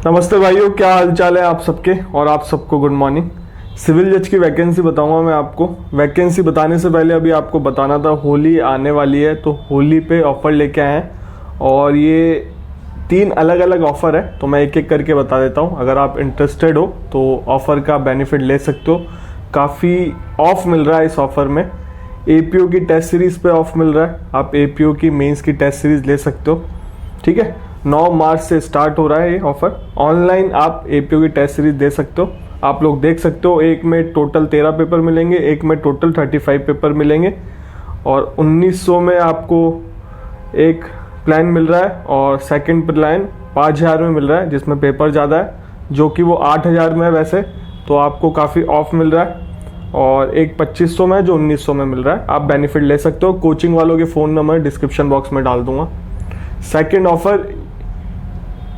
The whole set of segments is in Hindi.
नमस्ते भाइयों, क्या हाल चाल है आप सबके। और आप सबको गुड मॉर्निंग। सिविल जज की वैकेंसी बताऊंगा मैं आपको। वैकेंसी बताने से पहले अभी आपको बताना था, होली आने वाली है तो होली पे ऑफ़र लेके आए हैं और ये 3 अलग अलग ऑफ़र है, तो मैं एक एक करके बता देता हूँ। अगर आप इंटरेस्टेड हो तो ऑफ़र का बेनिफिट ले सकते हो। काफ़ी ऑफ मिल रहा है इस ऑफ़र में। एपीओ की टेस्ट सीरीज़ पे ऑफ मिल रहा है, आप एपीओ की मेंस की टेस्ट सीरीज़ ले सकते हो। ठीक है, 9 मार्च से स्टार्ट हो रहा है ये ऑफ़र। ऑनलाइन आप एपीओ की टेस्ट सीरीज दे सकते हो। आप लोग देख सकते हो, एक में टोटल 13 पेपर मिलेंगे, एक में टोटल 35 पेपर मिलेंगे और 1900 में आपको एक प्लान मिल रहा है और सेकंड प्लान 5000 में मिल रहा है, जिसमें पेपर ज़्यादा है, जो कि वो 8000 में है वैसे, तो आपको काफ़ी ऑफ मिल रहा है। और एक 2500 में है जो 1900 में मिल रहा है। आप बेनिफिट ले सकते हो। कोचिंग वालों के फ़ोन नंबर डिस्क्रिप्शन बॉक्स में डाल दूंगा। सेकेंड ऑफ़र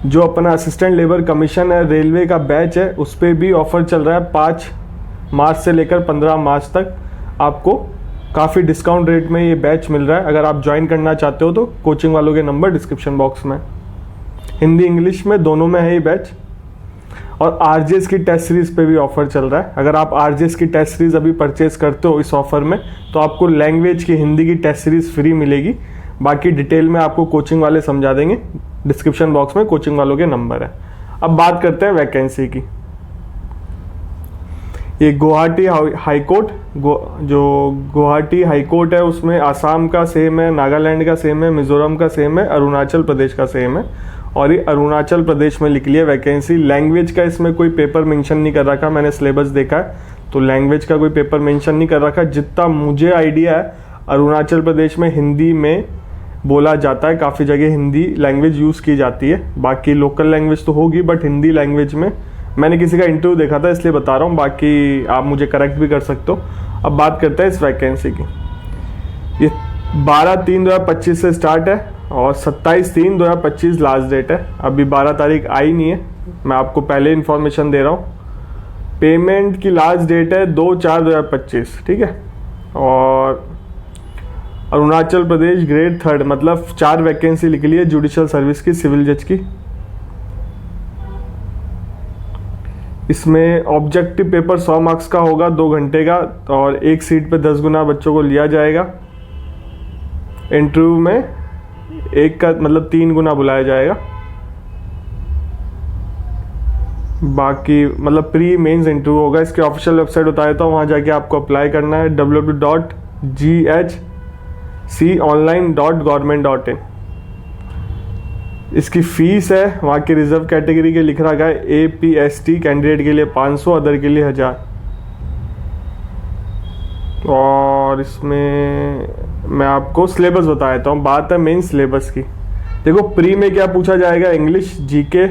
जो अपना असिस्टेंट लेबर कमीशन है, रेलवे का बैच है, उस पर भी ऑफ़र चल रहा है। 5 मार्च से लेकर 15 मार्च तक आपको काफ़ी डिस्काउंट रेट में ये बैच मिल रहा है। अगर आप ज्वाइन करना चाहते हो तो कोचिंग वालों के नंबर डिस्क्रिप्शन बॉक्स में। हिंदी इंग्लिश में दोनों में है ये बैच। और आरजेएस की टेस्ट सीरीज़ पे भी ऑफ़र चल रहा है। अगर आप आरजेएस की टेस्ट सीरीज़ अभी परचेज करते हो इस ऑफ़र में, तो आपको लैंग्वेज की हिंदी की टेस्ट सीरीज़ फ्री मिलेगी। बाकी डिटेल में आपको कोचिंग वाले समझा देंगे। डिस्क्रिप्शन बॉक्स में कोचिंग वालों के नंबर है। अब बात करते हैं वैकेंसी की। ये गुवाहाटी हाई कोर्ट, जो गुवाहाटी हाई कोर्ट है, उसमें आसाम का सेम है, नागालैंड का सेम है, मिजोरम का सेम है, अरुणाचल प्रदेश का सेम है। और ये अरुणाचल प्रदेश में लिख लिया वैकेंसी। लैंग्वेज का इसमें कोई पेपर मेंशन नहीं कर रखा। मैंने सिलेबस देखा है तो लैंग्वेज का कोई पेपर मेंशन नहीं कर रखा। जितना मुझे आइडिया है, अरुणाचल प्रदेश में हिंदी में बोला जाता है, काफ़ी जगह हिंदी लैंग्वेज यूज़ की जाती है। बाकी लोकल लैंग्वेज तो होगी, बट हिंदी लैंग्वेज में मैंने किसी का इंटरव्यू देखा था इसलिए बता रहा हूँ। बाकी आप मुझे करेक्ट भी कर सकते हो। अब बात करते हैं इस वैकेंसी की। ये 12/3/2025 से स्टार्ट है और 27/3/2025 लास्ट डेट है। अभी 12 तारीख आई नहीं है, मैं आपको पहले इन्फॉर्मेशन दे रहा हूँ। पेमेंट की लास्ट डेट है 2/4/2025। ठीक है। और अरुणाचल प्रदेश ग्रेड 3, मतलब 4 वैकेंसी लिख ली है जुडिशियल सर्विस की, सिविल जज की। इसमें ऑब्जेक्टिव पेपर 100 मार्क्स का होगा, 2 घंटे का, और एक सीट पे 10 गुना बच्चों को लिया जाएगा। इंटरव्यू में एक का मतलब 3 गुना बुलाया जाएगा। बाकी मतलब प्री मेंस इंटरव्यू होगा। इसके ऑफिशियल वेबसाइट बता देता हूँ, वहाँ जाके आपको अप्लाई करना है, www.ghconline.government.in। इसकी फीस है, वहाँ की रिजर्व कैटेगरी के लिख रखा है, APST कैंडिडेट के लिए 500, अदर के लिए 1000। और इसमें मैं आपको सिलेबस बता देता हूँ। बात है मेन सिलेबस की। देखो, प्री में क्या पूछा जाएगा? English, GK,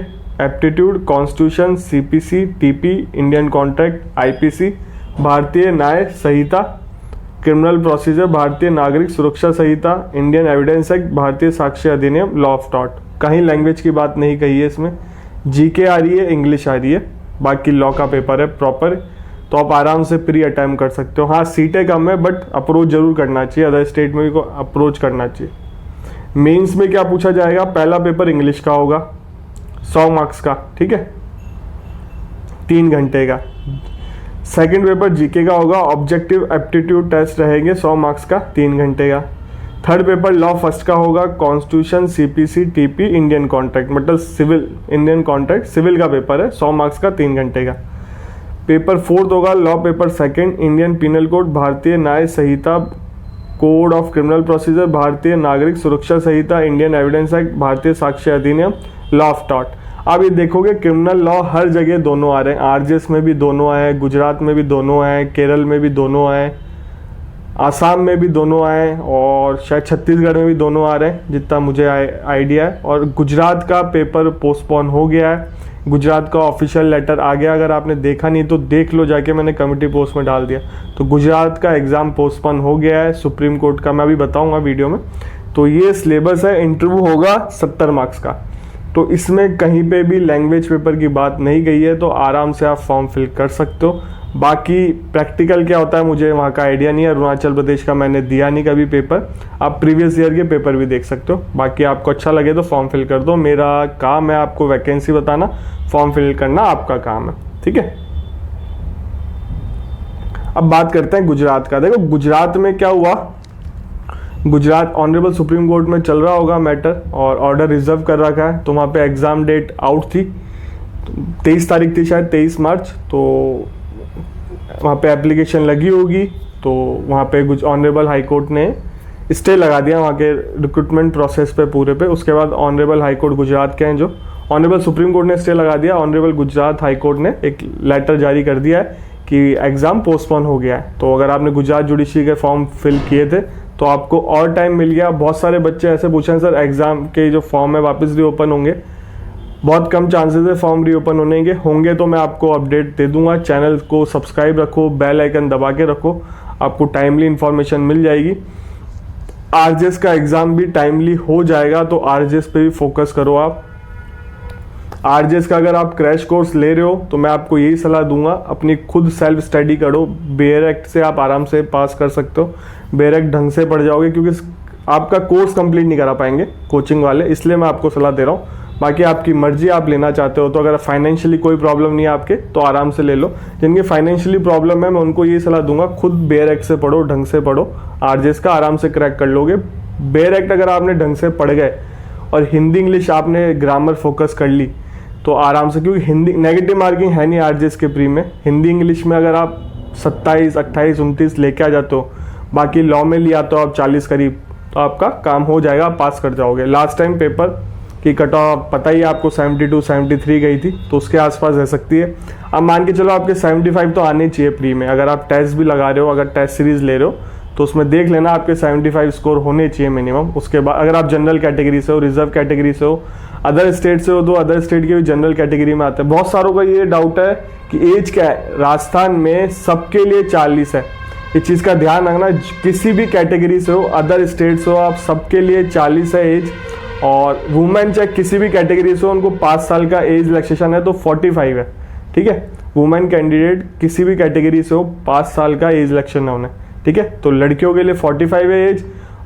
aptitude, constitution, CPC, TP, Indian contract, IPC, भारतीय न्याय संहिता, क्रिमिनल प्रोसीजर, भारतीय नागरिक सुरक्षा संहिता, इंडियन एविडेंस एक्ट, भारतीय साक्ष्य अधिनियम, लॉ ऑफ टॉर्ट। कहीं लैंग्वेज की बात नहीं कही है इसमें। जीके आ रही है, इंग्लिश आ रही है, बाकी लॉ का पेपर है प्रॉपर। तो आप आराम से प्री अटेम्प्ट कर सकते हो। हाँ, सीटें कम है, बट अप्रोच जरूर करना चाहिए। अदर स्टेट में भी अप्रोच करना चाहिए। मेंस में क्या पूछा जाएगा? पहला पेपर इंग्लिश का होगा, 100 मार्क्स का। ठीक है, 3 घंटे का। सेकंड पेपर जीके का होगा, ऑब्जेक्टिव एप्टीट्यूड टेस्ट रहेंगे 100 मार्क्स का, 3 घंटे का। थर्ड पेपर लॉ फर्स्ट का होगा, constitution, CPC, TP, Indian contract, मतलब सिविल, इंडियन कॉन्ट्रैक्ट सिविल का पेपर है, 100 मार्क्स का, 3 घंटे का। पेपर फोर्थ होगा law paper second, Indian penal code, भारतीय न्याय संहिता, कोड ऑफ क्रिमिनल प्रोसीजर, भारतीय नागरिक सुरक्षा संहिता, इंडियन एविडेंस एक्ट, भारतीय साक्ष्य अधिनियम, लॉ ऑफ टॉर्ट। अब ये देखोगे, क्रिमिनल लॉ हर जगह दोनों आ रहे हैं। आरजेएस में भी दोनों आए, गुजरात में भी दोनों आए, केरल में भी दोनों आए, आसाम में भी दोनों आए, और शायद छत्तीसगढ़ में भी दोनों आ रहे हैं, जितना मुझे आइडिया है। और गुजरात का पेपर पोस्टपोन हो गया है। गुजरात का ऑफिशियल लेटर आ गया। अगर आपने देखा नहीं तो देख लो जाके, मैंने कमेटी पोस्ट में डाल दिया। तो गुजरात का एग्ज़ाम पोस्टपोन हो गया है सुप्रीम कोर्ट का, मैं अभी बताऊंगा वीडियो में। तो ये सिलेबस है। इंटरव्यू होगा 70 मार्क्स का। तो इसमें कहीं पे भी लैंग्वेज पेपर की बात नहीं गई है, तो आराम से आप फॉर्म फिल कर सकते हो। बाकी प्रैक्टिकल क्या होता है मुझे वहाँ का आइडिया नहीं है, अरुणाचल प्रदेश का मैंने दिया नहीं कभी पेपर। आप प्रीवियस ईयर के पेपर भी देख सकते हो। बाकी आपको अच्छा लगे तो फॉर्म फिल कर दो, मेरा काम है आपको वैकेंसी बताना, फॉर्म फिल करना आपका काम है, ठीक है। अब बात करते हैं गुजरात का। देखो गुजरात में क्या हुआ, गुजरात ऑनरेबल सुप्रीम कोर्ट में चल रहा होगा मैटर और ऑर्डर रिजर्व कर रखा है, तो वहाँ पे एग्ज़ाम डेट आउट थी, 23 तारीख थी शायद, 23 मार्च। तो वहाँ पे एप्लीकेशन लगी होगी, तो वहाँ पे ऑनरेबल हाई कोर्ट ने स्टे लगा दिया वहाँ के रिक्रूटमेंट प्रोसेस पे पूरे पे। उसके बाद ऑनरेबल हाई कोर्ट गुजरात के हैं जो, ऑनरेबल सुप्रीम कोर्ट ने स्टे लगा दिया, ऑनरेबल गुजरात हाई कोर्ट ने एक लेटर जारी कर दिया है कि एग्ज़ाम पोस्टपोन हो गया है। तो अगर आपने गुजरात जुडिशरी के फॉर्म फिल किए थे तो आपको और टाइम मिल गया। बहुत सारे बच्चे ऐसे पूछे हैं सर एग्ज़ाम के जो फॉर्म है वापस रीओपन होंगे, बहुत कम चांसेस है फॉर्म रीओपन होंगे तो मैं आपको अपडेट दे दूंगा। चैनल को सब्सक्राइब रखो, बेल आइकन दबा के रखो, आपको टाइमली इन्फॉर्मेशन मिल जाएगी। आरजेएस का एग्ज़ाम भी टाइमली हो जाएगा, तो आरजेएस पे भी फोकस करो आप। आरजेएस का अगर आप क्रैश कोर्स ले रहे हो तो मैं आपको यही सलाह दूंगा, अपनी खुद सेल्फ स्टडी करो। बेयर एक्ट से आप आराम से पास कर सकते हो, बेयर एक्ट ढंग से पढ़ जाओगे, क्योंकि आपका कोर्स कंप्लीट नहीं करा पाएंगे कोचिंग वाले, इसलिए मैं आपको सलाह दे रहा हूँ। बाकी आपकी मर्जी, आप लेना चाहते हो तो अगर फाइनेंशियली कोई प्रॉब्लम नहीं है आपके तो आराम से ले लो। जिनकी फाइनेंशियली प्रॉब्लम है मैं उनको ये सलाह दूंगा, खुद बेयर एक्ट से पढ़ो, ढंग से पढ़ो, आरजेएस का आराम से क्रैक कर लोगे। बेयर एक्ट अगर आपने ढंग से पढ़ गए और हिंदी इंग्लिश आपने ग्रामर फोकस कर ली तो आराम से, क्योंकि हिंदी नेगेटिव मार्किंग है नहीं आरजेएस के प्री में। हिंदी इंग्लिश में अगर आप 27, 28, 29 लेके आ जाते हो, बाकी लॉ में लिया तो आप 40 करीब, तो आपका काम हो जाएगा, आप पास कर जाओगे। लास्ट टाइम पेपर की कट ऑफ पता ही आपको 72, 73 गई थी, तो उसके आसपास रह सकती है। अब मान के चलो आपके 75 तो आने चाहिए प्री में। अगर आप टेस्ट भी लगा रहे हो, अगर टेस्ट सीरीज ले रहे हो तो उसमें देख लेना आपके 75 स्कोर होने चाहिए मिनिमम। उसके बाद अगर आप जनरल कैटेगरी से हो, रिजर्व कैटेगरी से हो, अदर स्टेट से हो तो अदर स्टेट के भी जनरल कैटेगरी में आते हैं। बहुत सारों का ये डाउट है कि एज क्या है, राजस्थान में सबके लिए 40 है, इस चीज़ का ध्यान रखना। किसी भी कैटेगरी से हो, अदर स्टेट से हो, आप सबके लिए 40 है एज। और वुमेन चाहे किसी भी कैटेगरी से हो, उनको 5 साल का एज रिलैक्सेशन है, तो 45 है, ठीक है। वुमेन कैंडिडेट किसी भी कैटेगरी से हो, 5 साल का एज रिलैक्सेशन है उन्हें, ठीक है। तो लड़कियों के लिए 45 है एज,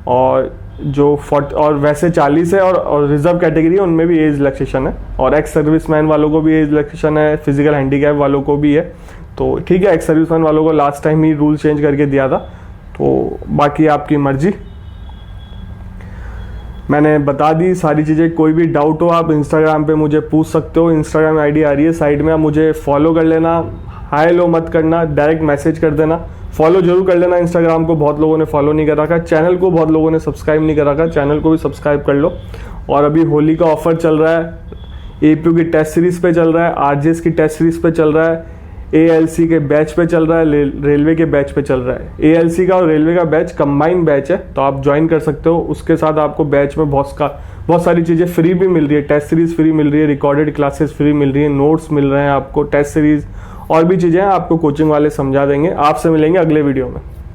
और जो और वैसे 40 है, और रिजर्व कैटेगरी है उनमें भी एज रिलैक्सेशन है, और एक्स सर्विसमैन वालों को भी एज रिलैक्सेशन है, फिजिकल हैंडीकैप वालों को भी है। तो ठीक है, एक्स सर्विसमैन वालों को लास्ट टाइम ही रूल चेंज करके दिया था, तो बाकी आपकी मर्जी। मैंने बता दी सारी चीज़ें। कोई भी डाउट हो आप इंस्टाग्राम पे मुझे पूछ सकते हो, इंस्टाग्राम आईडी आ रही है साइड में, आप मुझे फॉलो कर लेना। हाय लो मत करना, डायरेक्ट मैसेज कर देना। फॉलो जरूर कर लेना इंस्टाग्राम को, बहुत लोगों ने फॉलो नहीं कर रखा। चैनल को बहुत लोगों ने सब्सक्राइब नहीं कर रखा, चैनल को भी सब्सक्राइब कर लो। और अभी होली का ऑफर चल रहा है, एपीयू की टेस्ट सीरीज पे चल रहा है, आरजेएस की टेस्ट सीरीज पे चल रहा है, एएलसी के बैच पे चल रहा है, रेलवे के बैच पे चल रहा है। एएलसी का और रेलवे का बैच कंबाइंड बैच है, तो आप ज्वाइन कर सकते हो। उसके साथ आपको बैच में बहुत सारी चीज़ें फ्री भी मिल रही है। टेस्ट सीरीज फ्री मिल रही है, रिकॉर्डेड क्लासेस फ्री मिल रही है, नोट्स मिल रहे हैं आपको, टेस्ट सीरीज और भी चीज़ें आपको कोचिंग वाले समझा देंगे। आपसे मिलेंगे अगले वीडियो में।